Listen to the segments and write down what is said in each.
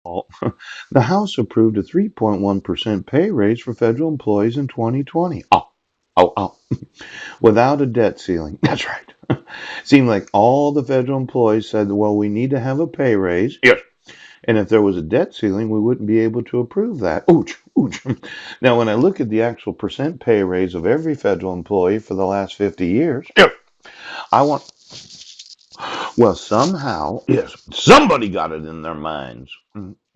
Oh, the House approved a 3.1% pay raise for federal employees in 2020. Oh, without a debt ceiling. That's right. Seemed like all the federal employees said, well, we need to have a pay raise. Yes. And if there was a debt ceiling, we wouldn't be able to approve that. Ooch, ooch. Now, when I look at the actual percent pay raise of every federal employee for the last 50 years, yes, I want, well, somehow, yes, somebody got it in their minds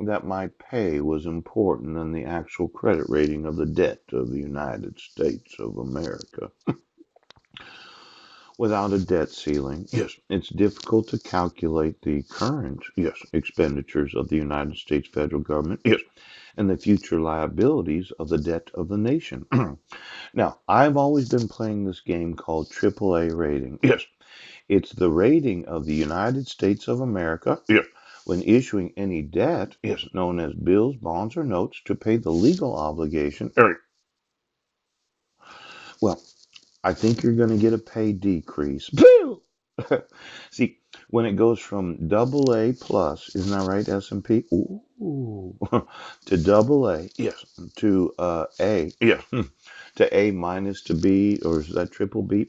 that my pay was important than the actual credit rating of the debt of the United States of America. Without a debt ceiling, yes, it's difficult to calculate the current, yes, expenditures of the United States federal government, yes, and the future liabilities of the debt of the nation. Now, I've always been playing this game called AAA rating. Yes, it's the rating of the United States of America. Yes. When issuing any debt, yes, known as bills, bonds, or notes to pay the legal obligation. Well, I think you're going to get a pay decrease. See, when it goes from double A plus, isn't that right, S&P? Ooh, to double A, yes, to A, yes, to A minus to B, or is that triple B?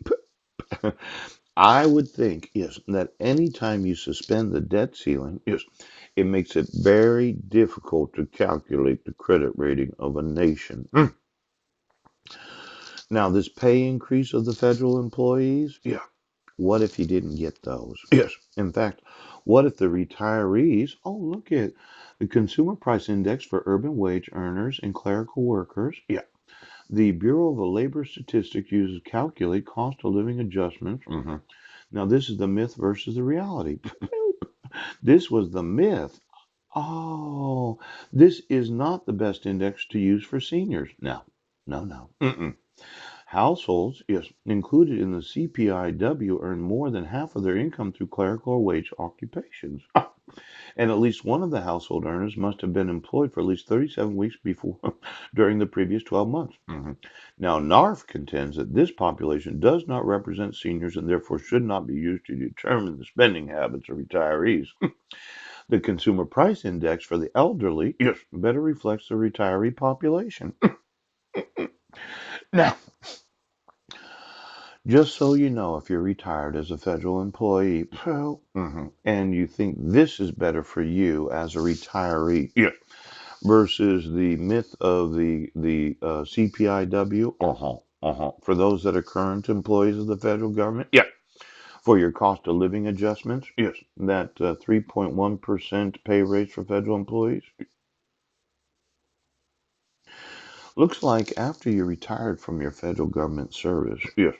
I would think, yes, that anytime you suspend the debt ceiling, yes, it makes it very difficult to calculate the credit rating of a nation. Now, this pay increase of the federal employees, yeah, what if you didn't get those? Yes. In fact, what if the retirees, oh, look at the Consumer Price Index for urban wage earners and clerical workers. Yeah. The Bureau of Labor Statistics uses calculate cost of living adjustments. Now, this is the myth versus the reality. This was the myth. Oh, this is not the best index to use for seniors. No, no, no. Households, yes, included in the CPIW earn more than half of their income through clerical or wage occupations. And at least one of the household earners must have been employed for at least 37 weeks before during the previous 12 months. Now, NARF contends that this population does not represent seniors and therefore should not be used to determine the spending habits of retirees. The Consumer Price Index for the elderly, yes, better reflects the retiree population. Now, just so you know, if you're retired as a federal employee, well, and you think this is better for you as a retiree, yeah, versus the myth of the CPIW, for those that are current employees of the federal government, yeah, for your cost of living adjustments, yes, that 3.1% pay raise for federal employees. Looks like after you retired from your federal government service, yes,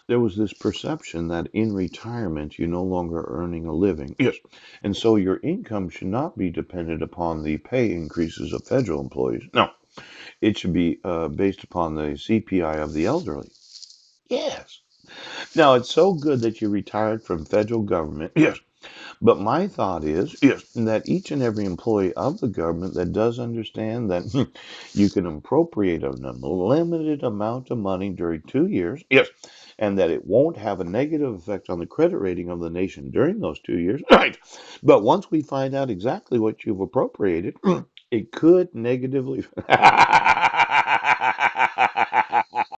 there was this perception that in retirement you're no longer earning a living. Yes. And so your income should not be dependent upon the pay increases of federal employees. No, it should be based upon the CPI of the elderly. Yes. Now, it's so good that you retired from federal government. Yes. But my thought is, yes, that each and every employee of the government that does understand that you can appropriate an unlimited amount of money during 2 years, yes, and that it won't have a negative effect on the credit rating of the nation during those 2 years, right? But once we find out exactly what you've appropriated, it could negatively.